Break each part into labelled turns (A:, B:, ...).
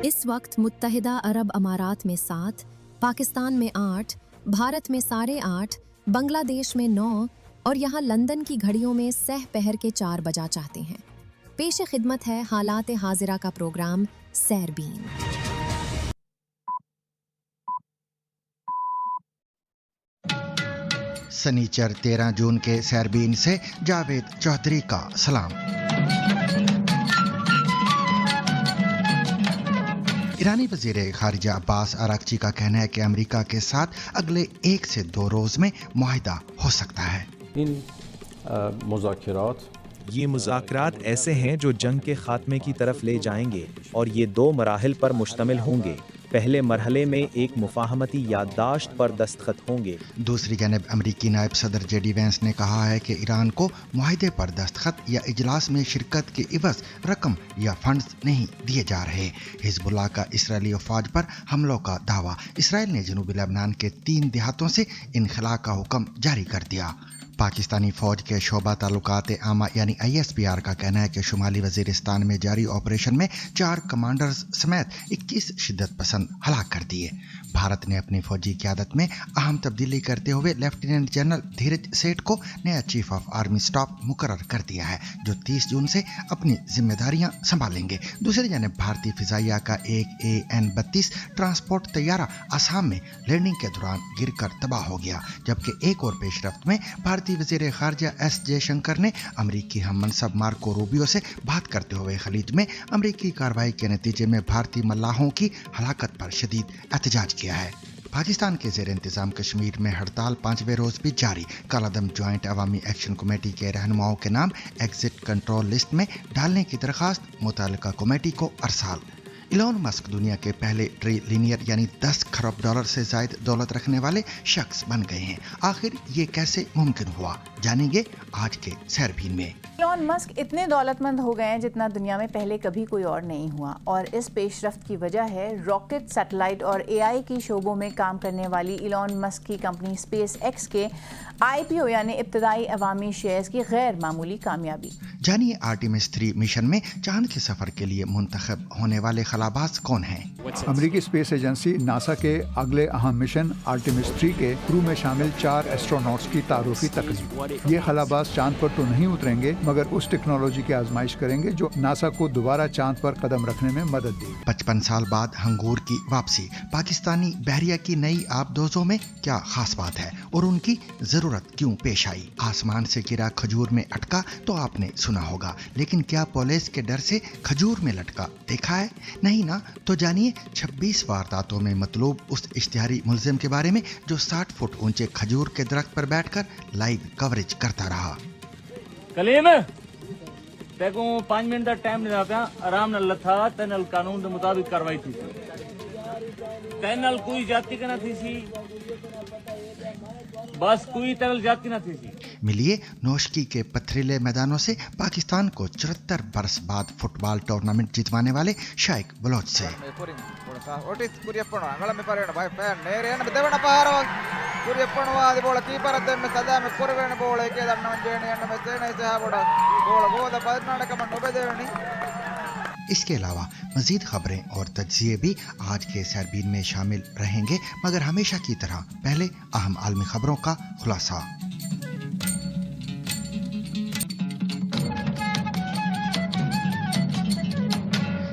A: इस वक्त मुत्तहिदा अरब अमारात में 7, पाकिस्तान में 8, भारत में 8:30, बांग्लादेश में 9 और यहाँ लंदन की घड़ियों में सह पहर के 4 बजा चाहते हैं। पेश खिदमत है हालात हाजिरा का प्रोग्राम सैरबीन।
B: सनीचर 13 जून के सैरबीन से जावेद चौधरी का सलाम। ईरानी वज़ीर ख़ारिजा अब्बास अराग़ची का कहना है कि अमेरिका के साथ अगले 1 से 2 रोज़ में मुआहिदा हो सकता है।
C: ये मुज़ाकरात ऐसे हैं जो जंग के ख़ात्मे की तरफ ले जाएंगे और ये 2 मराहिल पर मुश्तमिल होंगे। पहले मरहले में एक मुफ़ाहमती याददाश्त पर दस्तखत होंगे।
B: दूसरी जानब अमरीकी नायब सदर जेडी वेंस ने कहा है कि ईरान को मुआहिदे पर दस्तखत या इजलास में शिरकत के इवज़ रकम या फंड्स नहीं दिए जा रहे। हिज़्बुल्लाह का इसराइली अफ़वाज पर हमलों का दावा। इसराइल ने जनूबी लेबनान के 3 देहातों से इनखला का हुक्म जारी कर दिया। पाकिस्तानी फ़ौज के शोबा ताल्लुकात आमा यानी ISPR का कहना है कि शुमाली वज़ीरिस्तान में जारी ऑपरेशन में 4 कमांडर्स समेत 21 शिद्दत पसंद हलाक कर दिए। भारत ने अपनी फौजी क़यादत में अहम तब्दीली करते हुए लेफ्टिनेंट जनरल धीरज सेठ को नया चीफ ऑफ आर्मी स्टाफ मुकर्रर कर दिया है, जो 30 जून से अपनी जिम्मेदारियां संभालेंगे। दूसरी जानब भारतीय फ़िज़ाइया का एक AN-32 ट्रांसपोर्ट तैयारा असम में लैंडिंग के दौरान गिरकर तबाह हो गया, जबकि एक और पेशरफ्त में भारतीय वज़ीर ख़ारिजा S जयशंकर ने अमरीकी हम मनसब मार्को रूबियो से बात करते हुए खलीज में अमरीकी कार्रवाई के नतीजे में भारतीय मल्लाहों की हलाकत पर शदीद एहतजाज किया है। पाकिस्तान के ज़ेर इंतज़ाम कश्मीर में हड़ताल 5वें रोज़ भी जारी। कालादम जॉइंट अवामी एक्शन कमेटी के रहनुमाओं के नाम एग्जिट कंट्रोल लिस्ट में डालने की दरख्वास्त मुतल्लिका कमेटी को अरसाल। इलॉन मस्क दुनिया के पहले ट्रिलियनियर यानी 10 खरब डॉलर से ज़ायद दौलत रखने वाले शख्स बन गए हैं। आखिर ये कैसे मुमकिन हुआ, जानेंगे आज के सैरबीन में।
D: इलॉन मस्क इतने दौलतमंद हो गए हैं जितना दुनिया में पहले कभी कोई और नहीं हुआ, और इस पेशरफ्त की वजह है रॉकेट, सैटेलाइट और AI की शोबों में काम करने वाली इलॉन मस्क की कंपनी स्पेस एक्स के IPO यानी इब्तदाई अवामी शेयर्स की गैर मामूली कामयाबी।
B: जानिए आर्टेमिस 3 मिशन में चांद के सफर के लिए मुंतखब होने वाले खलाबाज कौन हैं?
E: अमेरिकी स्पेस एजेंसी नासा के अगले अहम मिशन आर्टेमिस 3 के क्रू में शामिल 4 एस्ट्रोनॉट्स की तारुफी तकरीब। ये खलाबाज चांद पर तो नहीं उतरेंगे, मगर उस टेक्नोलॉजी की आजमाइश करेंगे जो नासा को दोबारा चांद पर कदम रखने में मदद दी।
B: 55 साल बाद हंगूर की वापसी। पाकिस्तानी बहरिया की नई आबदोजों में क्या खास बात है और उनकी जरूरत क्यों पेश आई? आसमान से गिरा खजूर में अटका तो आपने सुना होगा, लेकिन क्या पुलिस के डर से खजूर में लटका देखा है? नहीं ना? तो जानिए 26 वारदातों में मतलूब उस इश्तिहारी मुलजिम के बारे में जो 60 फुट ऊंचे खजूर के दरख्त पर बैठकर लाइव कवरेज करता रहा।
F: कलीम तेको 5 मिनट का टाइम नहीं पिया, आराम नाल लथा तेनल कानून के मुताबिक कार्रवाई थी। तेनल कोई जाति का ना थी सी, बस कोई तेनल जाति ना थी सी।
B: मिलिए नौशकी के पथरीले मैदानों से पाकिस्तान को 74 बरस बाद फुटबॉल टूर्नामेंट जितवाने वाले शाइक बलोच से। इसके अलावा मजीद खबरें और तज्जिए भी आज के सैरबीन में शामिल रहेंगे, मगर हमेशा की तरह पहले अहम आलमी खबरों का खुलासा।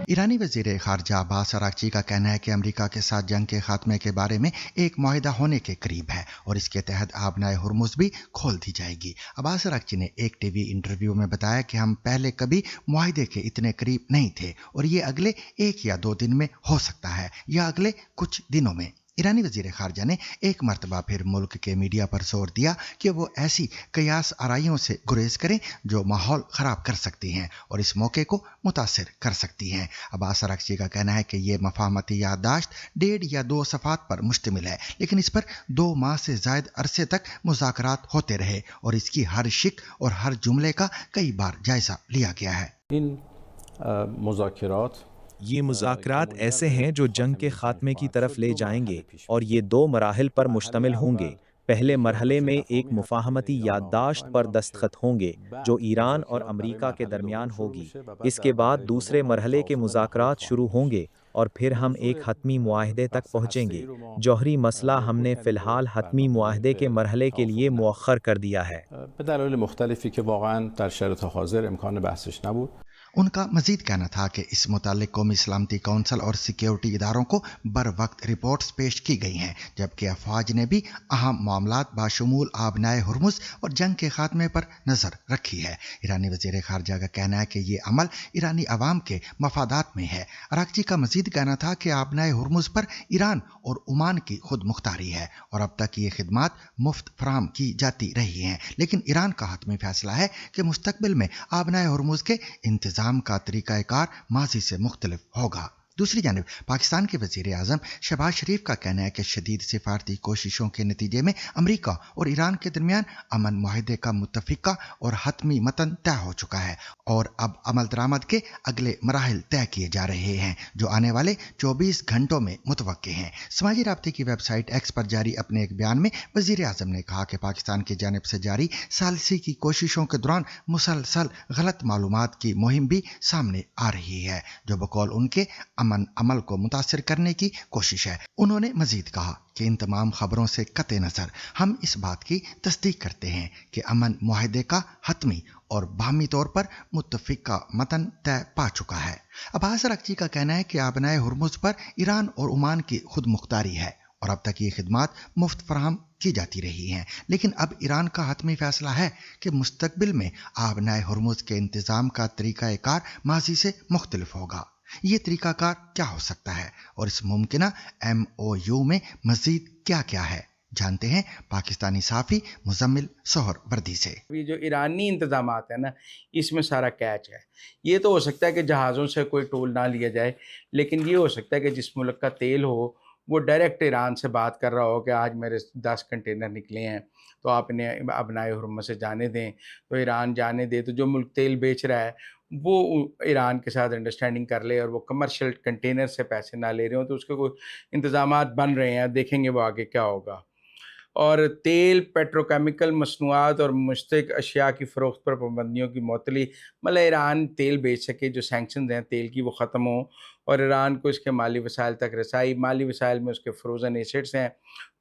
B: ईरानी वज़ीर ख़ारिजा अब्बास अराग़ची का कहना है कि अमेरिका के साथ जंग के खात्मे के बारे में एक मुआहिदा होने के करीब है और इसके तहत आबनाए हुर्मुज़ भी खोल दी जाएगी। अब्बास अराग़ची ने एक टीवी इंटरव्यू में बताया कि हम पहले कभी मुआहिदे के इतने करीब नहीं थे और ये अगले 1 या 2 दिन में हो सकता है या अगले कुछ दिनों में। ईरानी वज़ीर ख़ारिजा ने एक मरतबा फिर मुल्क के मीडिया पर जोर दिया कि वो ऐसी कयास आराइयों से गुरेज करें जो माहौल ख़राब कर सकती हैं और इस मौके को मुतासिर कर सकती हैं। अब्बास अराग़ची का कहना है कि ये मफाहमती याददाश्त 1.5 या 2 सफ़ात पर मुश्तमिल है, लेकिन इस पर 2 माह से ज़ायद अरसे तक मुज़ाकरात होते रहे और इसकी हर शिक और हर जुमले का कई बार जायज़ा लिया गया है।
C: ये मुज़ाकरात ऐसे हैं जो जंग के ख़ात्मे की तरफ ले जाएंगे और ये 2 मराहिल पर मुश्तमिल होंगे। पहले मरहले में एक मुफ़ाहमती याददाश्त पर दस्तखत होंगे जो ईरान और अमरीका के दरमियान होगी। इसके बाद दूसरे मरहले के मुज़ाकरात शुरू होंगे اور پھر ہم ایک حتمی معاہدے تک پہنچیں گے۔ جوہری مسئلہ ہم نے فی الحال حتمی معاہدے کے مرحلے کے لیے مؤخر کر دیا ہے۔
G: به دلایل مختلفی که واقعا در شرایط حاضر امکان بحثش نبود.
B: ان کا مزید کہنا تھا کہ اس متعلق قومی سلامتی کونسل اور سیکیورٹی اداروں کو بر وقت رپورٹس پیش کی گئی ہیں، جبکہ افواج نے بھی اہم معاملات بشمول آبنائے ہرمز اور جنگ کے خاتمے پر نظر رکھی ہے۔ ایرانی وزیر خارجہ کا کہنا ہے کہ یہ عمل ایرانی عوام کے مفادات میں ہے۔ اراغچی کا مزید کہنا تھا کہ آبنائے ہرمز پر ایران اور عمان کی خود مختاری ہے اور اب تک یہ خدمات مفت فراہم کی جاتی رہی ہیں، لیکن ایران کا حتمی فیصلہ ہے کہ مستقبل میں آبنائے ہرمز کے انتظام کا طریقہ کار ماضی سے مختلف ہوگا۔ دوسری جانب پاکستان کے وزیر اعظم شہباز شریف کا کہنا ہے کہ شدید سفارتی کوششوں کے نتیجے میں امریکہ اور ایران کے درمیان امن معاہدے کا متفقہ اور حتمی متن طے ہو چکا ہے اور اب عمل درآمد کے اگلے مراحل طے کیے جا رہے ہیں جو آنے والے 24 گھنٹوں میں متوقع ہیں۔ سماجی رابطے کی ویب سائٹ ایکس پر جاری اپنے ایک بیان میں وزیر اعظم نے کہا کہ پاکستان کی جانب سے جاری ثالثی کی کوششوں کے دوران مسلسل غلط معلومات کی مہم بھی سامنے آ رہی ہے جو بقول ان کے امن عمل کو متاثر کرنے کی کوشش ہے۔ انہوں نے مزید کہا کہ ان تمام خبروں سے قطع نظر ہم اس بات کی تصدیق کرتے ہیں کہ امن معاہدے کا حتمی اور باہمی طور پر متفقہ متن طے پا چکا ہے۔ عباس اراغچی کا کہنا ہے کہ آبنائے ہرمز پر ایران اور عمان کی خود مختاری ہے اور اب تک یہ خدمات مفت فراہم کی جاتی رہی ہیں، لیکن اب ایران کا حتمی فیصلہ ہے کہ مستقبل میں آبنائے ہرمز کے انتظام کا طریقہ کار ماضی سے مختلف ہوگا۔ یہ طریقہ کار کیا ہو سکتا ہے اور اس ممکنہ ایم او یو میں مزید کیا کیا ہے، جانتے ہیں پاکستانی صحافی مزمل سہر وردی سے۔
H: جو ایرانی انتظامات ہیں نا، اس میں سارا کیچ ہے۔ یہ تو ہو سکتا ہے کہ جہازوں سے کوئی ٹول نہ لیا جائے، لیکن یہ ہو سکتا ہے کہ جس ملک کا تیل ہو وہ ڈائریکٹ ایران سے بات کر رہا ہو کہ آج میرے 10 کنٹینر نکلے ہیں تو آپ انہیں ابنائے حرمت سے جانے دیں، تو ایران جانے دے، تو جو ملک تیل بیچ رہا ہے وہ ایران کے ساتھ انڈرسٹینڈنگ کر لے اور وہ کمرشل کنٹینر سے پیسے نہ لے رہے ہوں، تو اس کے کوئی انتظامات بن رہے ہیں، دیکھیں گے وہ آگے کیا ہوگا۔ اور تیل، پیٹروکیمیکل مصنوعات اور مشترک اشیاء کی فروخت پر پابندیوں کی معطلی، مطلب ایران تیل بیچ سکے، جو سینکشنز ہیں تیل کی وہ ختم ہوں اور ایران کو اس کے مالی وسائل تک رسائی، مالی وسائل میں اس کے فروزن ایسٹس ہیں،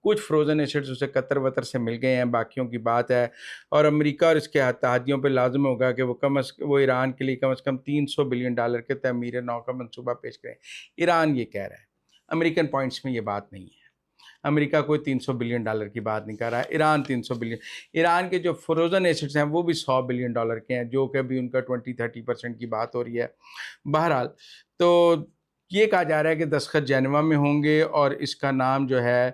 H: کچھ فروزن ایسٹس اسے قطر وطر سے مل گئے ہیں، باقیوں کی بات ہے، اور امریکہ اور اس کے اتحادیوں پہ لازم ہوگا کہ وہ ایران کے لیے کم از کم $300 بلین کے تعمیر نو کا منصوبہ پیش کریں۔ ایران یہ کہہ رہا ہے، امریکن پوائنٹس میں یہ بات نہیں ہے۔ امریکہ کوئی $300 بلین کی بات نہیں کر رہا ہے، ایران 300 بلین۔ ایران کے جو فروزن ایسٹس ہیں وہ بھی $100 بلین کے ہیں، جو کہ ابھی ان کا 20-30% کی بات ہو رہی ہے۔ بہرحال تو یہ کہا جا رہا ہے کہ دستخط جنیوا میں ہوں گے اور اس کا نام جو ہے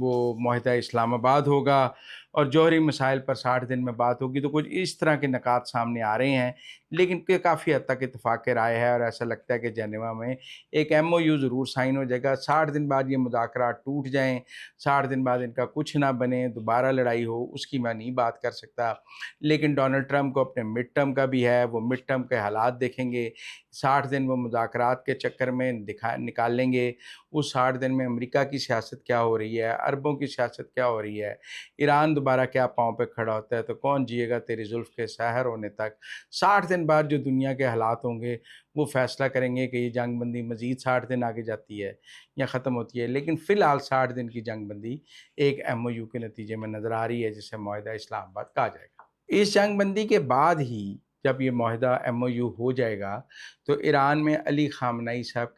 H: وہ معاہدہ اسلام آباد ہوگا اور جوہری مسائل پر 60 دن میں بات ہوگی۔ تو کچھ اس طرح کے نکات سامنے آ رہے ہیں، لیکن کہ کافی حد تک اتفاق رائے ہے اور ایسا لگتا ہے کہ جنیوا میں ایک ایم او یو ضرور سائن ہو جائے گا۔ 60 دن بعد یہ مذاکرات ٹوٹ جائیں، 60 دن بعد ان کا کچھ نہ بنے، دوبارہ لڑائی ہو، اس کی میں نہیں بات کر سکتا، لیکن ڈونلڈ ٹرمپ کو اپنے مڈ ٹرم کا بھی ہے، وہ مڈ ٹرم کے حالات دیکھیں گے۔ 60 دن وہ مذاکرات کے چکر میں نکال لیں گے۔ اس 60 دن میں امریکہ کی سیاست کیا ہو رہی ہے، عربوں کی سیاست کیا ہو رہی ہے، ایران دوبارہ کیا پاؤں پہ کھڑا ہوتا ہے، تو کون جیے گا تیری زلف کے سحر ہونے تک۔ 60 دن بعد جو دنیا کے حالات ہوں گے وہ فیصلہ کریں گے کہ یہ جنگ بندی مزید 60 دن آگے جاتی ہے یا ختم ہوتی ہے، لیکن فی الحال 60 دن کی جنگ بندی ایک ایم او یو کے نتیجے میں نظر آ رہی ہے، جسے معاہدہ اسلام آباد کہا جائے گا۔ اس جنگ بندی کے بعد ہی جب یہ معاہدہ ایم او یو ہو جائے گا تو ایران میں علی خامنئی صاحب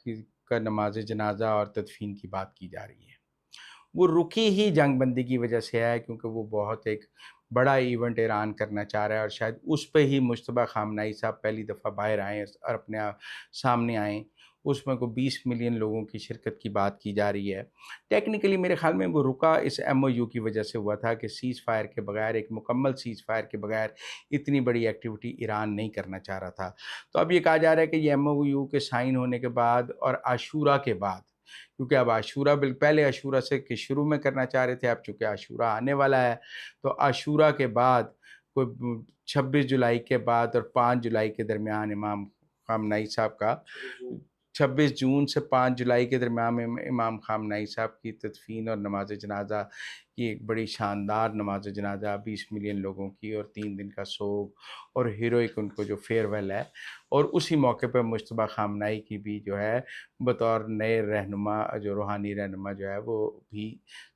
H: کا نماز جنازہ اور تدفین کی بات کی جا رہی ہے۔ وہ رکی ہی جنگ بندی کی وجہ سے ہے، کیونکہ وہ بہت ایک بڑا ایونٹ ایران کرنا چاہ رہا ہے اور شاید اس پہ ہی مجتبیٰ خامنئی صاحب پہلی دفعہ باہر آئیں اور اپنے سامنے آئیں۔ اس میں کو 20 ملین لوگوں کی شرکت کی بات کی جا رہی ہے۔ ٹیکنیکلی میرے خیال میں وہ رکا اس ایم او یو کی وجہ سے ہوا تھا کہ سیز فائر کے بغیر، ایک مکمل سیز فائر کے بغیر اتنی بڑی ایکٹیویٹی ایران نہیں کرنا چاہ رہا تھا۔ تو اب یہ کہا جا رہا ہے کہ یہ ایم او یو کے سائن ہونے کے بعد اور عاشورہ کے بعد، کیونکہ اب عاشورہ پہلے عاشورہ سے کہ شروع میں کرنا چاہ رہے تھے، اب چونکہ عاشورہ آنے والا ہے تو عاشورہ کے بعد کوئی 26 جولائی کے بعد اور 5 جولائی کے درمیان امام خامنئی صاحب کا 26 جون سے 5 جولائی کے درمیان میں امام خامنئی صاحب کی تدفین اور نماز جنازہ کی ایک بڑی شاندار نماز جنازہ 20 ملین لوگوں کی اور 3 دن کا سوگ اور ہیروئک ان کو جو فیئر ویل ہے، اور اسی موقع پہ مجتبیٰ خامنائی کی بھی جو ہے بطور نئے رہنما، جو روحانی رہنما جو ہے وہ بھی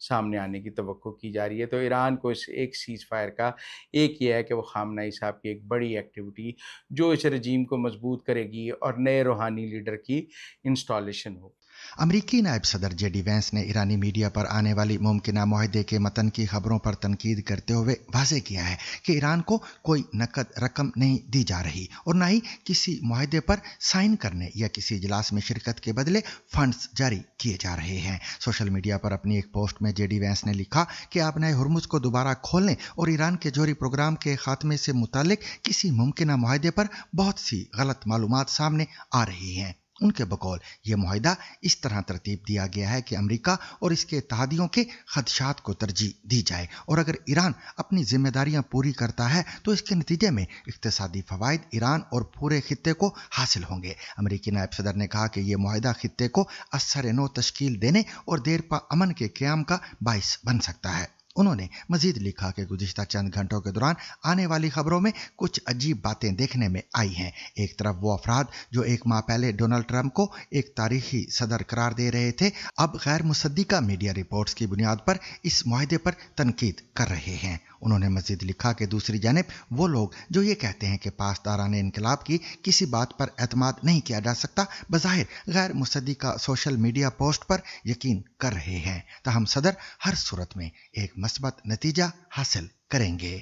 H: سامنے آنے کی توقع کی جا رہی ہے۔ تو ایران کو اس ایک سیز فائر کا ایک یہ ہے کہ وہ خامنائی صاحب کی ایک بڑی ایکٹیویٹی جو اس رجیم کو مضبوط کرے گی اور نئے روحانی لیڈر کی انسٹالیشن ہو۔
B: امریکی نائب صدر جے ڈی وینس نے ایرانی میڈیا پر آنے والی ممکنہ معاہدے کے متن کی خبروں پر تنقید کرتے ہوئے واضح کیا ہے کہ ایران کو کوئی نقد رقم نہیں دی جا رہی اور نہ ہی کسی معاہدے پر سائن کرنے یا کسی اجلاس میں شرکت کے بدلے فنڈز جاری کیے جا رہے ہیں۔ سوشل میڈیا پر اپنی ایک پوسٹ میں جے ڈی وینس نے لکھا کہ آپ نئے ہرمز کو دوبارہ کھولنے اور ایران کے جوہری پروگرام کے خاتمے سے متعلق کسی ممکنہ معاہدے پر بہت سی غلط معلومات سامنے آ رہی ہیں۔ ان کے بقول یہ معاہدہ اس طرح ترتیب دیا گیا ہے کہ امریکہ اور اس کے اتحادیوں کے خدشات کو ترجیح دی جائے، اور اگر ایران اپنی ذمہ داریاں پوری کرتا ہے تو اس کے نتیجے میں اقتصادی فوائد ایران اور پورے خطے کو حاصل ہوں گے۔ امریکی نائب صدر نے کہا کہ یہ معاہدہ خطے کو اثر نو تشکیل دینے اور دیر پا امن کے قیام کا باعث بن سکتا ہے۔ انہوں نے مزید لکھا کہ گزشتہ چند گھنٹوں کے دوران آنے والی خبروں میں کچھ عجیب باتیں دیکھنے میں آئی ہیں۔ ایک طرف وہ افراد جو ایک ماہ پہلے ڈونلڈ ٹرمپ کو ایک تاریخی صدر قرار دے رہے تھے، اب غیر مصدقہ میڈیا رپورٹس کی بنیاد پر اس معاہدے پر تنقید کر رہے ہیں۔ انہوں نے مزید لکھا کہ دوسری جانب وہ لوگ جو یہ کہتے ہیں کہ پاسداران انقلاب کی کسی بات پر اعتماد نہیں کیا جا سکتا، بظاہر غیر مصدقہ سوشل میڈیا پوسٹ پر یقین کر رہے ہیں، تاہم صدر ہر صورت میں ایک مثبت نتیجہ حاصل کریں گے۔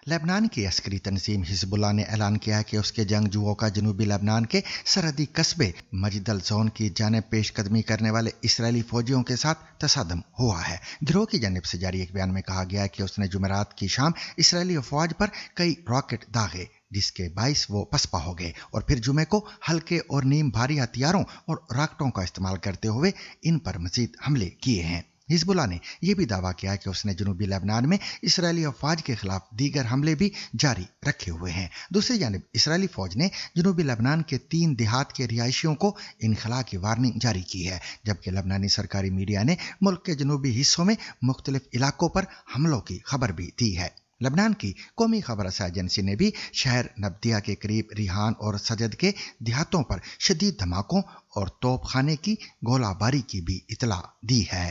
B: لبنان کی عسکری تنظیم حزب اللہ نے اعلان کیا ہے کہ اس کے جنگجوؤں کا جنوبی لبنان کے سرحدی قصبے مجدل زون کی جانب پیش قدمی کرنے والے اسرائیلی فوجیوں کے ساتھ تصادم ہوا ہے۔ گروہ کی جانب سے جاری ایک بیان میں کہا گیا ہے کہ اس نے جمعرات کی شام اسرائیلی افواج پر کئی راکٹ داغے، جس کے باعث وہ پسپا ہو گئے، اور پھر جمعے کو ہلکے اور نیم بھاری ہتھیاروں اور راکٹوں کا استعمال کرتے ہوئے ان پر مزید حملے کیے ہیں۔ حزب اللہ نے یہ بھی دعویٰ کیا کہ اس نے جنوبی لبنان میں اسرائیلی افواج کے خلاف دیگر حملے بھی جاری رکھے ہوئے ہیں۔ دوسری جانب اسرائیلی فوج نے جنوبی لبنان کے 3 دیہات کے رہائشیوں کو انخلا کی وارننگ جاری کی ہے، جبکہ لبنانی سرکاری میڈیا نے ملک کے جنوبی حصوں میں مختلف علاقوں پر حملوں کی خبر بھی دی ہے۔ لبنان کی قومی خبر رساں ایجنسی نے بھی شہر نبتیہ کے قریب ریحان اور سجد کے دیہاتوں پر شدید دھماکوں اور توپ خانے کی گولہ باری کی بھی اطلاع دی ہے۔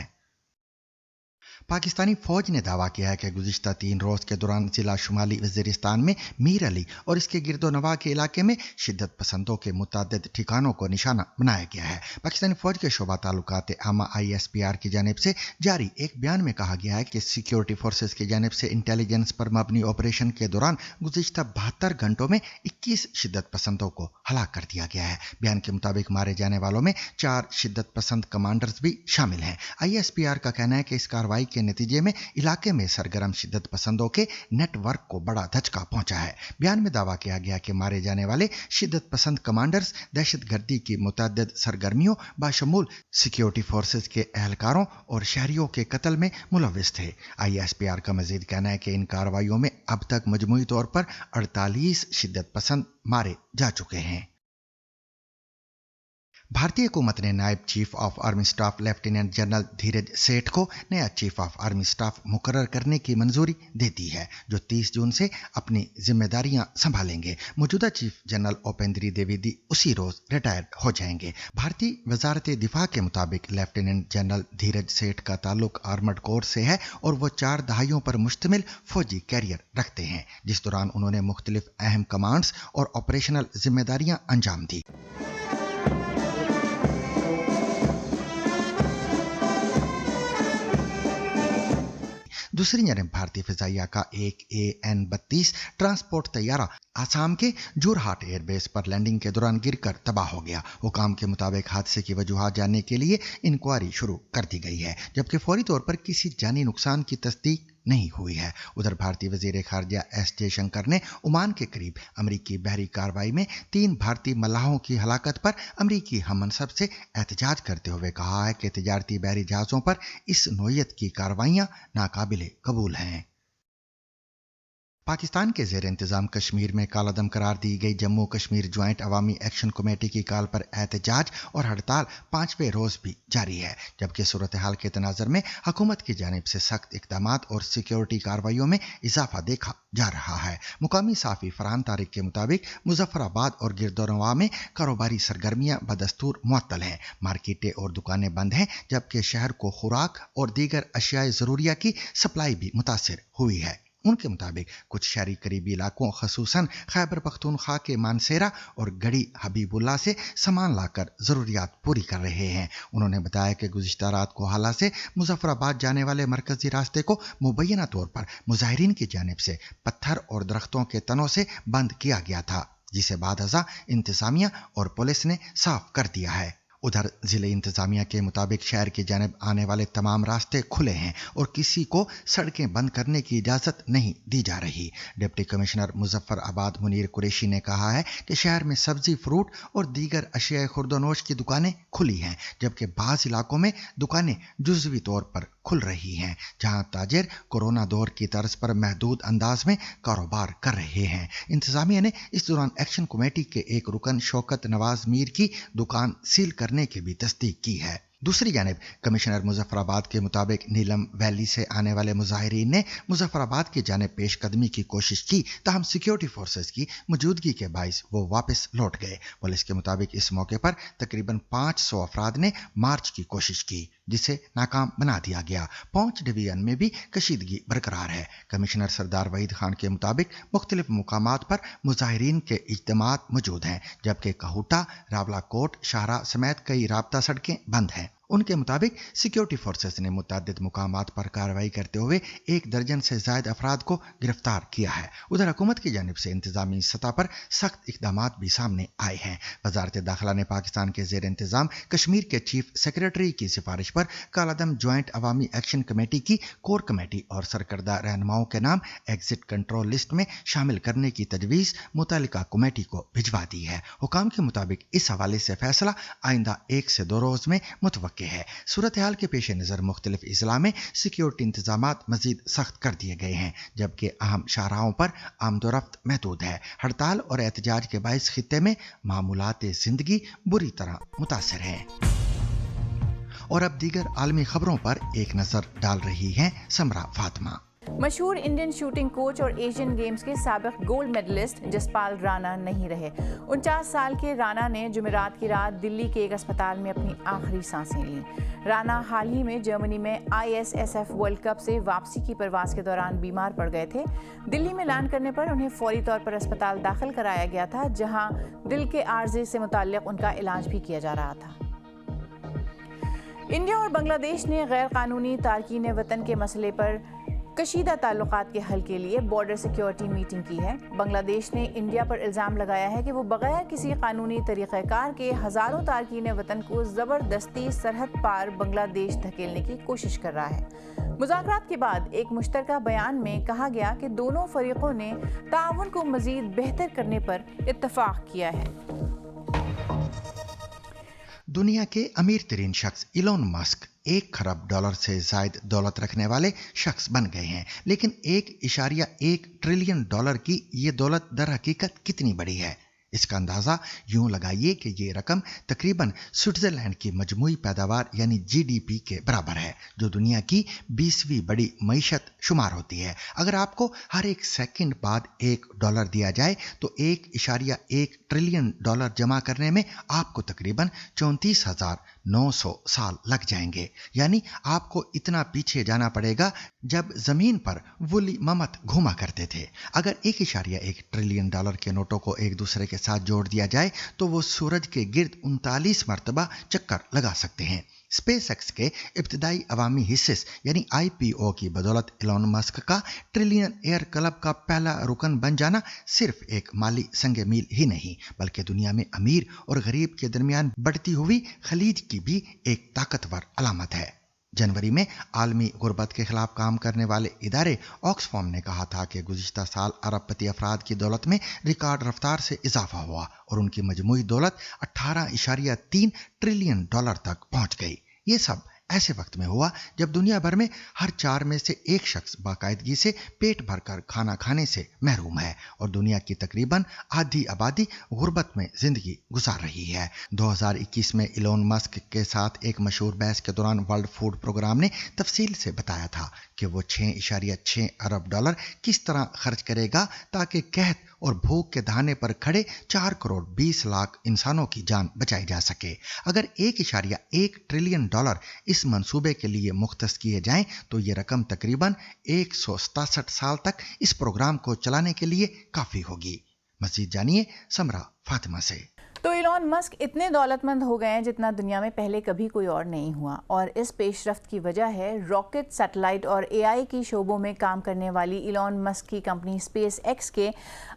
B: پاکستانی فوج نے دعویٰ کیا ہے کہ گزشتہ 3 روز کے دوران ضلع شمالی وزیرستان میں میر علی اور اس کے گرد و نواح کے علاقے میں شدت پسندوں کے متعدد ٹھکانوں کو نشانہ بنایا گیا ہے۔ پاکستانی فوج کے شعبہ تعلقات عامہ ISPR کی جانب سے جاری ایک بیان میں کہا گیا ہے کہ سیکیورٹی فورسز کی جانب سے انٹیلیجنس پر مبنی آپریشن کے دوران گزشتہ 72 گھنٹوں میں 21 شدت پسندوں کو ہلاک کر دیا گیا ہے۔ بیان کے مطابق مارے جانے والوں میں 4 شدت پسند کمانڈرز بھی شامل ہیں۔ ISPR کا کہنا ہے کہ اس کارروائی کے نتیجے میں علاقے میں سرگرم شدت پسندوں کے نیٹ ورک کو بڑا دھچکا پہنچا ہے۔ بیان میں دعویٰ کیا گیا کہ مارے جانے والے شدت پسند کمانڈرز دہشت گردی کی متعدد سرگرمیوں بشمول سیکیورٹی فورسز کے اہلکاروں اور شہریوں کے قتل میں ملوث تھے۔ ISPR کا مزید کہنا ہے کہ ان کارروائیوں میں اب تک مجموعی طور پر 48 شدت پسند مارے جا چکے ہیں۔ بھارتی حکومت نے نائب chief of army staff lieutenant general Dheeraj Seth کو نیا چیف آف آرمی سٹاف مقرر کرنے کی منظوری دے دی ہے، جو 30 جون سے اپنی ذمہ داریاں سنبھالیں گے۔ موجودہ چیف جنرل اوپیندری دیویدی اسی روز ریٹائر ہو جائیں گے۔ بھارتی وزارت دفاع کے مطابق لیفٹیننٹ جنرل دھیرج سیٹھ کا تعلق آرمڈ کور سے ہے اور وہ 4 دہائیوں پر مشتمل فوجی کیریئر رکھتے ہیں، جس دوران انہوں نے مختلف اہم کمانڈز اور آپریشنل ذمہ داریاں انجام دی۔ دوسری جانب بھارتی فضائیہ کا ایک AN-32 ٹرانسپورٹ طیارہ آسام کے جورہاٹ ایئر بیس پر لینڈنگ کے دوران گر کر تباہ ہو گیا۔ حکام کے مطابق حادثے کی وجوہات جاننے کے لیے انکوائری شروع کر دی گئی ہے، جبکہ فوری طور پر کسی جانی نقصان کی تصدیق نہیں ہوئی ہے۔ ادھر بھارتی وزیر خارجہ ایس جے شنکر نے عمان کے قریب امریکی بحری کارروائی میں 3 بھارتی ملاحوں کی ہلاکت پر امریکی ہم منصب سے احتجاج کرتے ہوئے کہا ہے کہ تجارتی بحری جہازوں پر اس نوعیت کی کارروائیاں ناقابل قبول ہیں۔ पाकिस्तान के ज़ेर इंतज़ाम कश्मीर में कालादम करार दी गई जम्मू कश्मीर ज्वाइंट अवामी एक्शन कमेटी की कॉल पर एहतजाज और हड़ताल 5वें रोज़ भी जारी है, जबकि सूरत हाल के तनाज़र में हुकूमत की जानिब से सख्त इक़दामात और सिक्योरिटी कार्रवाइयों में इजाफा देखा जा रहा है। मुकामी साफ़ी फरहान तारिक के मुताबिक मुजफ्फराबाद और गिरदोनवा में कारोबारी सरगर्मियाँ बदस्तूर मुअत्तल हैं, मार्केटें और दुकानें बंद हैं, जबकि शहर को खुराक और दीगर अशियाए ज़रूरिया की सप्लाई भी मुतासिर हुई है। उनके मुताबिक कुछ शहरी करीबी इलाकों खसूसन खैबर पख्तूनख्वा के मानसेरा और गढ़ी हबीबुल्ला से सामान लाकर ज़रूरियात पूरी कर रहे हैं। उन्होंने बताया कि गुज़िश्ता रात को हाला से मुजफ्फराबाद जाने वाले मरकज़ी रास्ते को मुबैना तौर पर मुजाहिरीन की जानिब से पत्थर और दरख्तों के तनों से बंद किया गया था, जिसे बाद अज़ा इंतज़ामिया और पुलिस ने साफ कर दिया है। उधर ज़िले इंतज़ामिया के मुताबिक शहर की जानिब आने वाले तमाम रास्ते खुले हैं और किसी को सड़कें बंद करने की इजाज़त नहीं दी जा रही। डिप्टी कमिश्नर मुजफ्फराबाद मुनीर कुरैशी ने कहा है कि शहर में सब्ज़ी, फ्रूट और दीगर अशियाए खुर्दोनोश की दुकानें खुली हैं, जबकि बाज़ इलाकों में दुकानें जुज़वी तौर पर खुल रही हैं, जहां ताजिर कोरोना दौर की तर्ज पर महदूद अंदाज में कारोबार कर रहे हैं। इंतज़ामिया ने इस दौरान एक्शन कमेटी के एक रुकन शौकत नवाज मीर की दुकान सील करने की भी तस्दीक की है। दूसरी जानिब कमिश्नर मुजफ्फराबाद के मुताबिक नीलम वैली से आने वाले मुजाहिरीन ने मुजफ्फराबाद की जानिब पेशकदमी की कोशिश की, ताहम सिक्योरिटी फोर्सेस की मौजूदगी के बाइस वो वापस लौट गए। पुलिस के मुताबिक इस मौके पर तकरीबन 500 अफराद ने मार्च की कोशिश की, जिसे नाकाम बना दिया गया। पौंछ डिवीजन में भी कशीदगी बरकरार है। कमिश्नर सरदार वहीद खान के मुताबिक मुख्तलिफ मुकामात पर मुजाहिरीन के इज्तिमात मौजूद हैं, जबकि कहूटा, रावलाकोट, शाहरा समेत कई राब्ता सड़कें बंद हैं। उनके मुताबिक सिक्योरिटी फोर्सेस ने मुतअद्दिद मुकामात पर कार्रवाई करते हुए 1 दर्जन से ज़ायद अफराद को गिरफ्तार किया है। उधर हुकूमत की जानिब से इंतज़ामी सतह पर सख्त इक़दामात भी सामने आए हैं। वज़ारत दाखिला ने पाकिस्तान के ज़ेर इंतज़ाम कश्मीर के चीफ सेक्रेटरी की सिफारिश पर कालादम ज्वाइंट अवामी एक्शन कमेटी की कोर कमेटी और सरकर्दा रहनुमाओं के नाम एग्जिट कंट्रोल लिस्ट में शामिल करने की तजवीज़ मुतल्लिका कमेटी को भिजवा दी है। हुकाम के मुताबिक इस हवाले से फैसला आइंदा 1 से 2 रोज़ में मुतवक्किल है। सूरत हाल के पेश नज़र मुख्तलिफ इज़ला में सिक्योरिटी इंतजामात मजीद सख्त कर दिए गए हैं, जबकि अहम शाहराहों पर आमदोरफ्त महदूद है। हड़ताल और एहतजाज के बाइस खित्ते में मामूलात ज़िंदगी बुरी तरह मुतासर हैं। और अब दीगर आलमी खबरों पर एक नज़र डाल रही हैं समरा फातिमा।
D: मशहूर इंडियन शूटिंग कोच और एशियन गेम्स के साबिक गोल्ड मेडलिस्ट जसपाल राणा नहीं रहे। 49 साल के राणा ने जुमेरात की रात दिल्ली के एक अस्पताल में अपनी आखिरी सांसें लीं। राणा हाल ही में जर्मनी में ISSF वर्ल्ड कप से वापसी की परवास के दौरान बीमार पड़ गए थे। दिल्ली में लैंड करने पर उन्हें फौरी तौर पर अस्पताल दाखिल कराया गया था, जहां दिल के आर्जे से मुताल्लिक उनका इलाज भी किया जा रहा था। इंडिया और बांग्लादेश ने गैर कानूनी तारकीन वतन के मसले पर कशीदा ताल्लुकात के हल के लिए बॉर्डर सिक्योरिटी मीटिंग की है। बांग्लादेश ने इंडिया पर इल्ज़ाम लगाया है कि वो बगैर किसी कानूनी तरीक़ाकार के हज़ारों तारकीन वतन को ज़बरदस्ती सरहद पार बांग्लादेश धकेलने की कोशिश कर रहा है। मुज़ाकरात के बाद एक मुश्तरका बयान में कहा गया कि दोनों फरीकों ने ताउन को मज़ीद बेहतर करने पर इत्तफ़ाक़ किया है।
B: दुनिया के अमीर तरीन शख्स इलोन मस्क $1 खरब से जायद दौलत रखने वाले शख्स बन गए हैं, लेकिन $1.1 ट्रिलियन की ये दौलत दर हकीकत कितनी बड़ी है, इसका अंदाज़ा यूं लगाइए कि ये रकम तकरीबन स्विट्ज़रलैंड की मजमूई पैदावार यानी GDP के बराबर है, जो दुनिया की 20वीं बड़ी मईशत शुमार होती है। अगर आपको हर 1 सेकंड बाद $1 दिया जाए तो $1.1 ट्रिलियन जमा करने में आपको तकरीबन 34,900 साल लग जाएंगे। यानी आपको इतना पीछे जाना पड़ेगा जब जमीन पर वुली ममत घूमा करते थे। अगर $1.1 ट्रिलियन के नोटों को एक दूसरे के साथ जोड़ दिया जाए तो वो सूरज के गिर्द 39 मरतबा चक्कर लगा सकते हैं। स्पेस एक्स के इब्तदाई अवामी हिस्से यानी IPO की बदौलत इलोन मस्क का ट्रिलियन एयर क्लब का पहला रुकन बन जाना सिर्फ एक माली संग मील ही नहीं, बल्कि दुनिया में अमीर और गरीब के दरमियान बढ़ती हुई खलीज की भी एक ताकतवर अलामत है। जनवरी में आलमी गुर्बत के खिलाफ काम करने वाले इदारे ऑक्सफाम ने कहा था कि गुज़िश्ता साल अरबपति अफराद की दौलत में रिकॉर्ड रफ्तार से इजाफा हुआ और उनकी मजमूई दौलत $18.3 ट्रिलियन तक पहुंच गई। ये सब ऐसे वक्त में हुआ जब दुनिया भर में हर 4 में से एक शख्स बाकायदगी से पेट भरकर खाना खाने से महरूम है और दुनिया की तकरीबन आधी आबादी गुर्बत में जिंदगी गुजार रही है। 2021 में इलोन मस्क के साथ एक मशहूर बहस के दौरान वर्ल्ड फूड प्रोग्राम ने तफसील से बताया था कि वो 6.6 अरब डॉलर किस तरह खर्च करेगा ताकि कहत और भूख के दहाने पर खड़े 4 करोड़ 20 लाख इंसानों की जान बचाई जा सके। अगर 1.1 ट्रिलियन डॉलर इस मंसूबे के लिए मुख्तस किए जाएं तो ये रकम तकरीबन 167 साल तक इस प्रोग्राम को चलाने के लिए काफी होगी। मज़ीद जानिए समरा फातिमा से।
D: तो इलॉन मस्क इतने दौलतमंद हो गए हैं जितना दुनिया में पहले कभी कोई और नहीं हुआ, और इस पेशरफ्त की वजह है रॉकेट, सैटेलाइट और एआई की शोबों में काम करने वाली इलॉन मस्क की कंपनी स्पेस एक्स के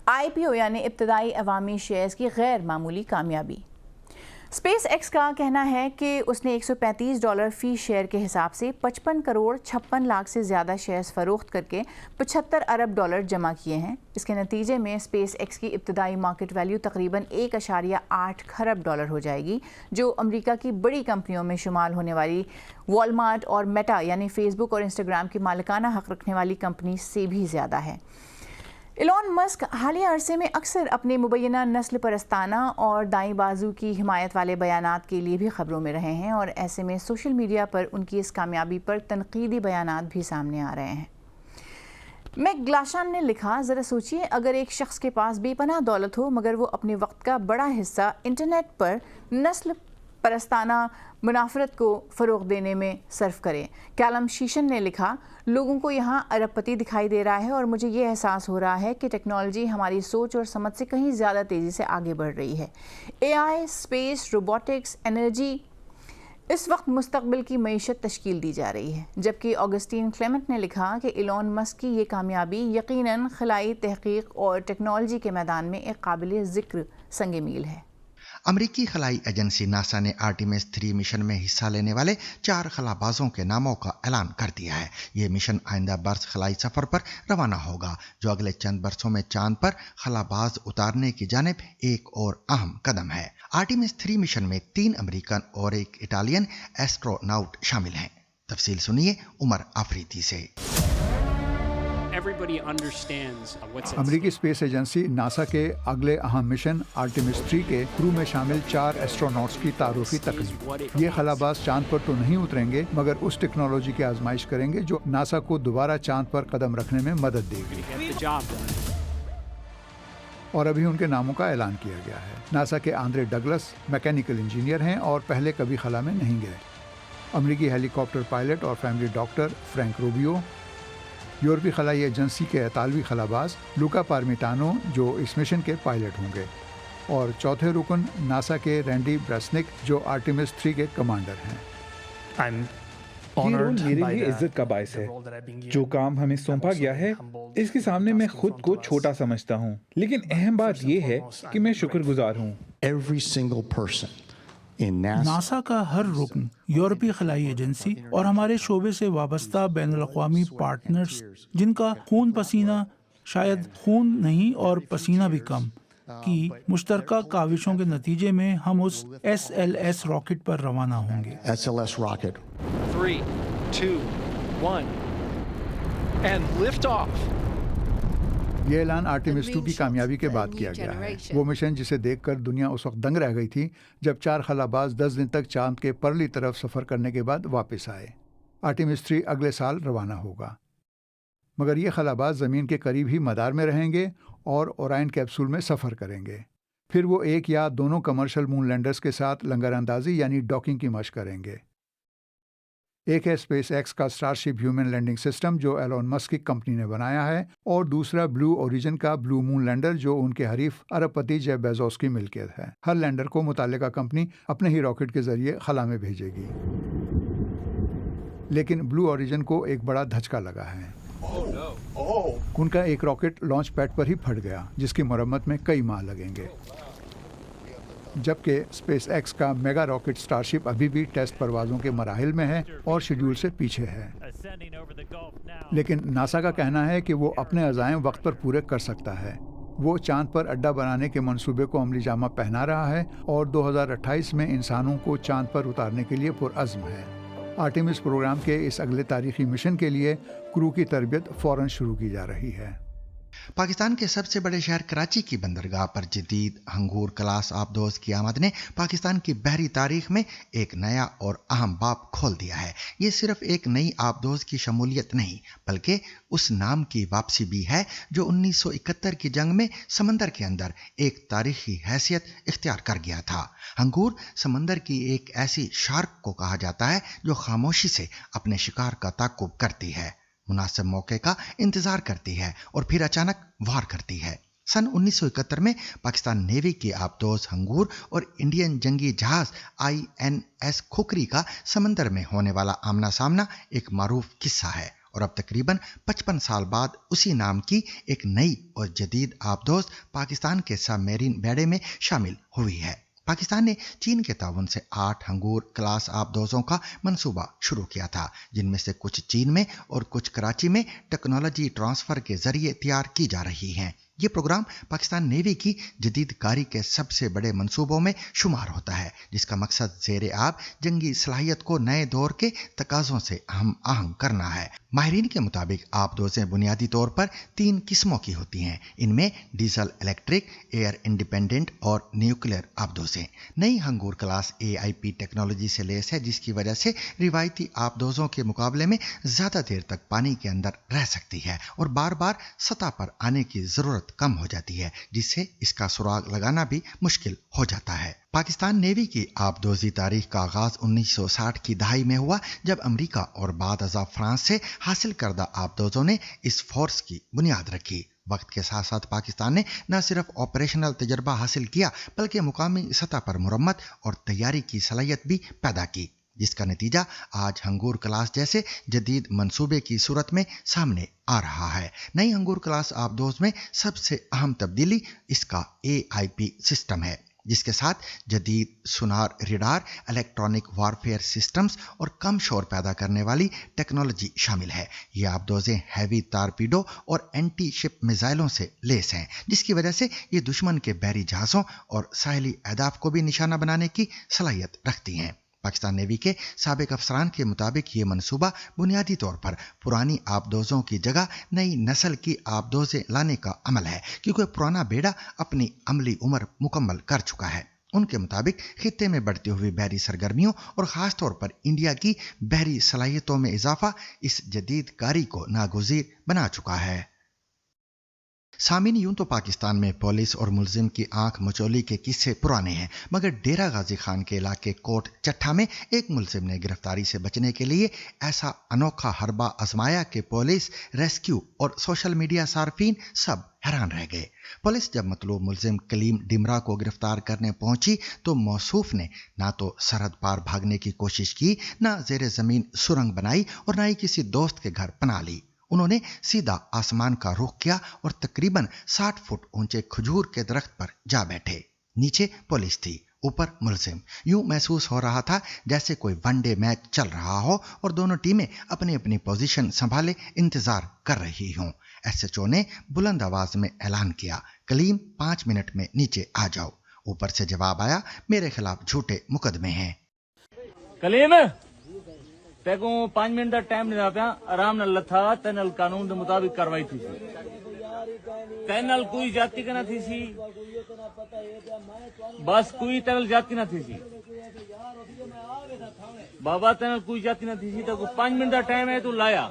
D: आईपीओ यानी इब्तदाई अवामी शेयर्स की गैर मामूली कामयाबी। स्पेस एक्स का कहना है कि उसने $135 फी शेयर के हिसाब से 55 करोड़ 56 लाख से ज़्यादा शेयर्स फ़रोख्त करके 75 अरब डॉलर जमा किए हैं। इसके नतीजे में स्पेस एक्स की इब्तदाई मार्केट वैल्यू तकरीबन 1.8 खरब डॉलर हो जाएगी, जो अमेरिका की बड़ी कंपनियों में शुमार होने वाली वॉलमार्ट और मेटा यानी फेसबुक और इंस्टाग्राम की मालिकाना हक रखने वाली कंपनी से भी ज़्यादा है। इलॉन मस्क हालिया अरसे में अक्सर अपने मुबैना नस्ल परस्ताना और दाईं बाजू की हिमायत वाले बयानात के लिए भी खबरों में रहे हैं, और ऐसे में सोशल मीडिया पर उनकी इस कामयाबी पर तनकीदी बयानात भी सामने आ रहे हैं। मैक ग्लाशान ने लिखा, ज़रा सोचिए अगर एक शख्स के पास बेपनाह दौलत हो मगर वो अपने वक्त का बड़ा हिस्सा इंटरनेट पर नस्ल परस्ताना मुनाफरत को फ़रोग़ देने में सर्फ करें। कैलम शीशन ने लिखा, लोगों को यहाँ अरबपति दिखाई दे रहा है और मुझे ये एहसास हो रहा है कि टेक्नोलॉजी हमारी सोच और समझ से कहीं ज़्यादा तेज़ी से आगे बढ़ रही है। एआई, स्पेस, रोबोटिक्स, एनर्जी इस वक्त मुस्तकबिल की मईशत तश्कील दी जा रही है। जबकि ऑगस्टीन क्लेमेंट ने लिखा कि इलॉन मस्क की ये कामयाबी यकीनन खलाई तहकीक और टेक्नोलॉजी के मैदान में एक काबिल ज़िक्र संग मील है।
B: अमरीकी खलाई एजेंसी नासा ने आर्टिमिस 3 मिशन में हिस्सा लेने वाले 4 खलाबाजों के नामों का ऐलान कर दिया है। ये मिशन आइंदा बरस खलाई सफर पर रवाना होगा, जो अगले चंद बरसों में चांद पर खलाबाज उतारने की जानिब एक और अहम कदम है। आर्टिमिस 3 मिशन में 3 अमेरिकन और एक इटालियन एस्ट्रोनॉट शामिल हैं। तफसील सुनिए उमर आफरीदी से।
E: अमेरिकी स्पेस एजेंसी नासा के अगले अहम मिशन आर्टिमिस 3 के क्रू में शामिल 4 एस्ट्रोनॉट्स की तारुफी तकरीब। ये खलाबाज चांद पर तो नहीं उतरेंगे मगर उस टेक्नोलॉजी की आजमाइश करेंगे जो नासा को दोबारा चांद पर कदम रखने में मदद देगी, और अभी उनके नामों का ऐलान किया गया है। नासा के आंद्रे डगलस मैकेनिकल इंजीनियर हैं और पहले कभी खला में नहीं गए। अमेरिकी हेलीकॉप्टर पायलट और फैमिली डॉक्टर फ्रैंक रूबियो, यूरोपीय खलाई एजेंसी के इतालवी खलाबाज लुका पार्मिटानो जो इस मिशन के पायलट होंगे, और चौथे रुकन नासा के रैंडी ब्रेसनिक जो आर्टिमिस 3 के कमांडर हैं।
I: ये रोल मेरे लिए इज्जत का बायस है। जो काम हमें सौंपा गया है इसके सामने मैं खुद को छोटा समझता हूँ, लेकिन अहम बात यह है कि मैं शुक्रगुजार हूँ।
J: नासा का हर रुकन, यूरोपीय खलाई एजेंसी और हमारे शोबे से वाबस्ता बैनुल-अक़वामी पार्टनर्स, जिनका खून पसीना, शायद खून नहीं और पसीना भी कम, की मुश्तरका काविशों के नतीजे में हम उस SLS रॉकेट पर रवाना होंगे।
K: SLS rocket. 3, 2, 1 and lift off.
E: ये ऐलान आर्टिमिस 2 की कामयाबी के बाद किया गया है। वो मिशन जिसे देखकर दुनिया उस वक्त दंग रह गई थी जब 4 खलाबाज 10 दिन तक चांद के परली तरफ सफ़र करने के बाद वापस आए। आर्टिमिस 3 अगले साल रवाना होगा, मगर ये खलाबाज ज़मीन के करीब ही मदार में रहेंगे और ओरायन कैप्सूल में सफ़र करेंगे। फिर वो एक या दोनों कमर्शियल मून लैंडर्स के साथ लंगर अंदाजी यानी डॉकिंग की मशक करेंगे। एक है स्पेस एक्स का स्टारशिप ह्यूमन लैंडिंग सिस्टम जो एलोन मस्क की कंपनी ने बनाया है, और दूसरा ब्लू ओरिजिन का ब्लू मून लैंडर जो उनके हरीफ अरबपति जेफ बेजोस की मिल्कियत है। हर लैंडर को मुतालिका कंपनी अपने ही रॉकेट के जरिए खला में भेजेगी, लेकिन ब्लू ओरिजिन को एक बड़ा धचका लगा है। उनका एक रॉकेट लॉन्च पैड पर ही फट गया, जिसकी मरम्मत में कई माह लगेंगे, जबकि स्पेस एक्स का मेगा रॉकेट स्टारशिप अभी भी टेस्ट परवाज़ों के मराहिल में है और शेड्यूल से पीछे है। लेकिन नासा का कहना है कि वो अपने अज़ाइम वक्त पर पूरे कर सकता है। वो चांद पर अड्डा बनाने के मंसूबे को अमली जामा पहना रहा है और 2028 में इंसानों को चांद पर उतारने के लिए पुरअज़्म है। आर्टेमिस प्रोग्राम के इस अगले तारीखी मिशन के लिए क्रू की तरबियत फौरन शुरू की जा रही है।
B: पाकिस्तान के सबसे बड़े शहर कराची की बंदरगाह पर जदीद हंगूर क्लास आबदोज की आमद ने पाकिस्तान की बहरी तारीख में एक नया और अहम बाब खोल दिया है। ये सिर्फ एक नई आबदोज की शमूलियत नहीं बल्कि उस नाम की वापसी भी है जो 1971 की जंग में समंदर के अंदर एक तारीखी हैसियत इख्तियार कर गया था। हंगूर समंदर की एक ऐसी शार्क को कहा जाता है जो खामोशी से अपने शिकार का ताक़ुब करती है, मुनासिब मौके का इंतजार करती है और फिर अचानक वार करती है। सन 1971 में पाकिस्तान नेवी की आबदोज हंगूर और इंडियन जंगी जहाज INS खुकरी का समंदर में होने वाला आमना सामना एक मारूफ किस्सा है और अब तकरीबन 55 साल बाद उसी नाम की एक नई और जदीद आबदोज पाकिस्तान के सबमरीन बेड़े में शामिल हुई है। पाकिस्तान ने चीन के ताउन से 8 हंगूर क्लास आबदोजों का मंसूबा शुरू किया था, जिनमें से कुछ चीन में और कुछ कराची में टेक्नोलॉजी ट्रांसफर के जरिए तैयार की जा रही हैं। ये प्रोग्राम पाकिस्तान नेवी की जदीद कारी के सबसे बड़े मंसूबों में शुमार होता है, जिसका मकसद ज़ेरे आब जंगी सलाहियत को नए दौर के तकाज़ों से हम आहंग करना है। माहिरीन के मुताबिक आबदोजें बुनियादी तौर पर 3 किस्मों की होती हैं। इनमें डीजल इलेक्ट्रिक, एयर इंडिपेंडेंट और न्यूक्लियर आबदोजें। नई हंगूर क्लास AIP टेक्नोलॉजी से लेस है, जिसकी वजह से रिवायती आबदोजों के मुकाबले में ज़्यादा देर तक पानी के अंदर रह सकती है और बार बार सतह पर आने की ज़रूरत कम हो जाती है, जिससे इसका सुराग लगाना भी मुश्किल हो जाता है। पाकिस्तान नेवी की आबदोजी तारीख का आगाज 1960 की दहाई में हुआ, जब अमेरिका और बाद अज़ा फ्रांस से हासिल करदा आबदोजों ने इस फोर्स की बुनियाद रखी। वक्त के साथ साथ पाकिस्तान ने न सिर्फ ऑपरेशनल तजर्बा हासिल किया बल्कि मुकामी सतह पर मुरम्मत और तैयारी की सलाहियत भी पैदा की, जिसका नतीजा आज हंगूर क्लास जैसे जदीद मंसूबे की सूरत में सामने आ रहा है। नई हंगूर क्लास आबदोज में सबसे अहम तब्दीली इसका AIP सिस्टम है, जिसके साथ जदीद सुनार रिडार, इलेक्ट्रॉनिक वारफेयर सिस्टम्स और कम शोर पैदा करने वाली टेक्नोलॉजी शामिल है। ये आबदोजें हैवी टारपीडो और एंटी शिप मिसाइलों से लेस हैं, जिसकी वजह से ये दुश्मन के बहरी जहाज़ों और साहिली अहदाफ को भी निशाना बनाने की सलाहियत रखती हैं। पाकिस्तान नेवी के साबिक अफसरान के मुताबिक ये मंसूबा बुनियादी तौर पर पुरानी आबदोजों की जगह नई नस्ल की आबदोजें लाने का अमल है, क्योंकि पुराना बेड़ा अपनी अमली उम्र मुकम्मल कर चुका है। उनके मुताबिक खित्ते में बढ़ती हुई बहरी सरगर्मियों और ख़ास तौर पर इंडिया की बहरी सलाहियतों में इजाफा इस जदीद कारी को नागुज़ीर बना चुका है। सामीन, यूं तो पाकिस्तान में पुलिस और मुलजिम की आंख मचोली के किस्से पुराने हैं, मगर डेरा गाजी खान के इलाके कोट चट्ठा में एक मुलजिम ने गिरफ्तारी से बचने के लिए ऐसा अनोखा हरबा आजमाया कि पुलिस, रेस्क्यू और सोशल मीडिया सार्फिन सब हैरान रह गए। पुलिस जब मतलूब मुलजिम कलीम डिमरा को गिरफ्तार करने पहुंची तो मौसूफ ने ना तो सरहद पार भागने की कोशिश की, ना जेरे जमीन सुरंग बनाई और ना ही किसी दोस्त के घर पना ली। उन्होंने सीधा आसमान का रुख किया और तकरीबन 60 फुट ऊंचे खजूर के दरख्त पर जा बैठे। नीचे पुलिस थी, ऊपर मुलजिम। यूं महसूस हो रहा था जैसे कोई वनडे मैच चल रहा हो और दोनों टीमें अपनी अपनी पोजीशन संभाले इंतजार कर रही हों। SHO ने बुलंद आवाज में ऐलान किया, कलीम 5 मिनट में नीचे आ जाओ। ऊपर से जवाब आया, मेरे खिलाफ झूठे मुकदमे हैं।
F: कलीम तेको 5 मिनट का टाइम नहीं पाया, आराम नाल लथा ते नाल कानून के मुताबिक कार्रवाई थी ते नाल कोई जाति के ना थी सी, बस कोई ते नाल जाति ना थी सी बाबा, ते नाल कोई जाति ना थी सी। तो 5 मिनट का टाइम है, तू लाया।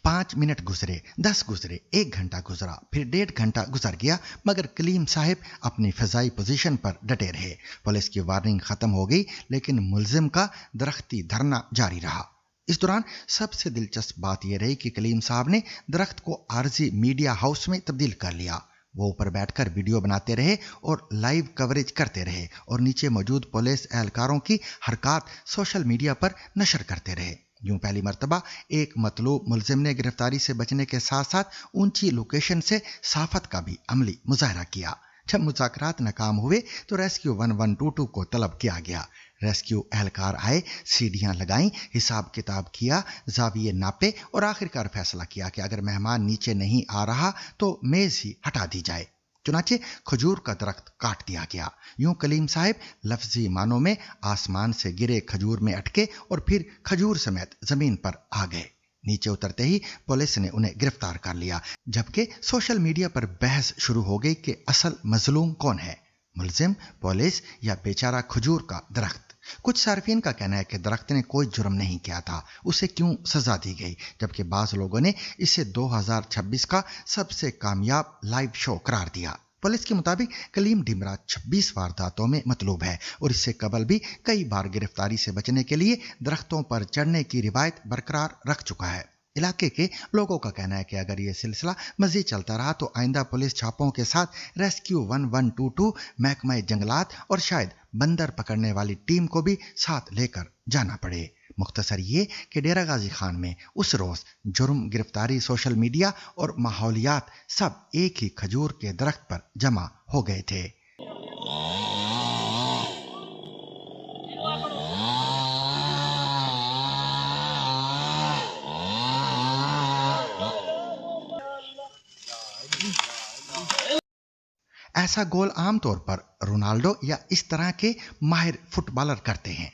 B: 5 मिनट गुजरे, 10 गुजरे, 1 घंटा गुजरा, फिर 1.5 घंटा गुजर गया, मगर कलीम साहिब अपनी फजाई पोजीशन पर डटे रहे। पुलिस की वार्निंग खत्म हो गई, लेकिन मुलजिम का दरख्ती धरना जारी रहा। इस दौरान सबसे दिलचस्प बात यह रही कि कलीम साहब ने दरख्त को आरजी मीडिया हाउस में तब्दील कर लिया। वो ऊपर बैठकर वीडियो बनाते रहे और लाइव कवरेज करते रहे और नीचे मौजूद पुलिस एहलकारों की हरकत सोशल मीडिया पर नशर करते रहे। यूं पहली मर्तबा एक मतलूब मुलजिम ने गिरफ्तारी से बचने के साथ साथ ऊंची लोकेशन से साफत का भी अमली मुजाहरा किया। जब मुज़ाकरात नाकाम हुए तो रेस्क्यू 1122 को तलब किया गया। रेस्क्यू एहलकार आए, सीढ़ियां लगाईं, हिसाब किताब किया, जाविये नापे और आखिरकार फैसला किया कि अगर मेहमान नीचे नहीं आ रहा तो मेज ही हटा दी जाए। चुनाचे खजूर का दरख्त काट दिया गया। यूं कलीम साहब लफ्जी मानों में आसमान से गिरे खजूर में अटके और फिर खजूर समेत जमीन पर आ गए। नीचे उतरते ही पुलिस ने उन्हें गिरफ्तार कर लिया, जबकि सोशल मीडिया पर बहस शुरू हो गई कि असल मजलूम कौन है, मुलजिम पुलिस या बेचारा खजूर का दरख्त। कुछ सार्फिन का कहना है कि दरख्त ने कोई जुर्म नहीं किया था, उसे क्यों सजा दी गई, जबकि बाज लोगों ने इसे 2026 का सबसे कामयाब लाइव शो करार दिया। पुलिस के मुताबिक कलीम डिमरा 26 वारदातों में मतलूब है और इससे कबल भी कई बार गिरफ्तारी से बचने के लिए दरख्तों पर चढ़ने की रिवायत बरकरार रख चुका है। इलाके के लोगों का कहना है कि अगर ये सिलसिला मजीद चलता रहा तो आइंदा पुलिस छापों के साथ रेस्क्यू 1122, महकमा जंगलात और शायद बंदर पकड़ने वाली टीम को भी साथ लेकर जाना पड़े। मुख्तसर ये कि डेरा गाजी खान में उस रोज जुर्म, गिरफ्तारी, सोशल मीडिया और माहौलियात सब एक ही खजूर के दरख्त पर जमा हो गए थे। ऐसा गोल आमतौर पर रोनाल्डो या इस तरह के माहिर फुटबॉलर करते हैं।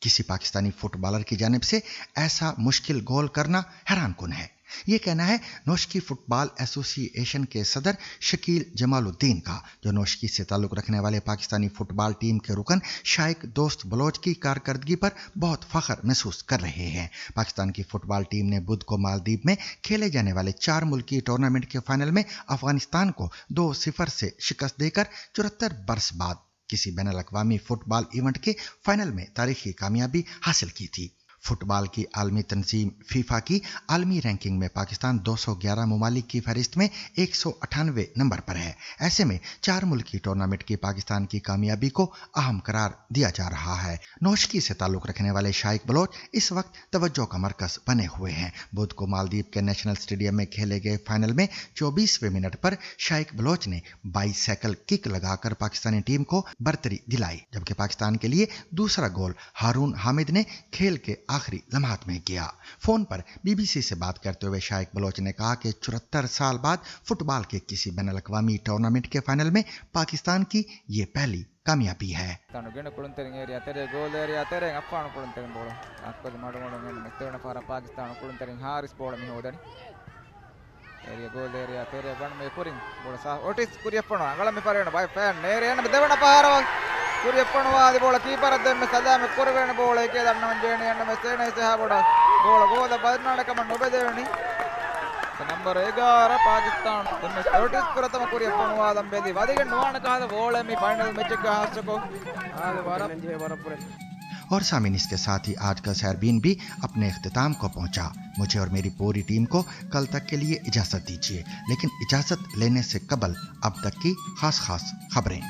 B: किसी पाकिस्तानी फुटबॉलर की जानिब से ऐसा मुश्किल गोल करना हैरान कुन है। ये कहना है नौशकी फुटबॉल एसोसिएशन के सदर शकील जमालुद्दीन का, जो नौशकी से ताल्लुक रखने वाले पाकिस्तानी फुटबॉल टीम के रुकन शाइक दोस्त बलोच की कारकर्दगी पर बहुत फख्र महसूस कर रहे हैं। पाकिस्तान की फुटबॉल टीम ने बुध को मालदीव में खेले जाने वाले 4 मुल्की टूर्नामेंट के फाइनल में अफगानिस्तान को 2-0 से शिकस्त देकर 74 बरस बाद किसी बैनुल अक़वामी फुटबॉल इवेंट के फाइनल में तारीखी कामयाबी हासिल की थी। फुटबॉल की आलमी तंजीम फीफा की आलमी रैंकिंग में पाकिस्तान 211 ममालिक की फहरिस्त में 198 नंबर पर है। ऐसे में 4 मुल्की टूर्नामेंट की पाकिस्तान की कामयाबी को अहम करार दिया जा रहा है। नौशकी से ताल्लुक रखने वाले शाइक बलोच इस वक्त तवज्जो का मरकज बने हुए हैं। बुध को मालदीव के नेशनल स्टेडियम में खेले गए फाइनल में 24वें मिनट पर शाइक बलोच ने बाईसाइकिल किक लगाकर पाकिस्तानी टीम को बरतरी दिलाई, जबकि पाकिस्तान के लिए दूसरा गोल हारून हामिद ने खेल के आखिरी लम्हात में किया। फोन पर बीबीसी से बात करते हुए शाइक बलोच ने कहा कि 74 साल बाद फुटबॉल के किसी बैनुल अक़वामी टूर्नामेंट के फाइनल में पाकिस्तान की ये पहली कामयाबी है।
L: കുര്യപ്പണവാദി ബോൾ കീപ്പർ അദ്ദേഹം സദാമെ കുറവേണ ബോൾ ഏകദണ്ണം ജേണി എണ്ണമെ സേന സഹബോട ബോൾ ഗോദ പതിനാടക്കമ ഉപദേവണി നമ്പർ 11 പാകിസ്ഥാൻemme otis പ്രഥമ കുര്യപ്പണവാദം ബേദി വദിക നുവാന കാದ ബോൾ മി ഫൈനൽ मैच का हासको आज वारा जे वारा
B: और सामिन इसके साथ ही आज का सैरबीन भी अपने इख्तिताम को पहुंचा। मुझे और मेरी पूरी टीम को कल तक के लिए इजाजत दीजिए, लेकिन इजाजत लेने से कबल अब तक की खास खबरें।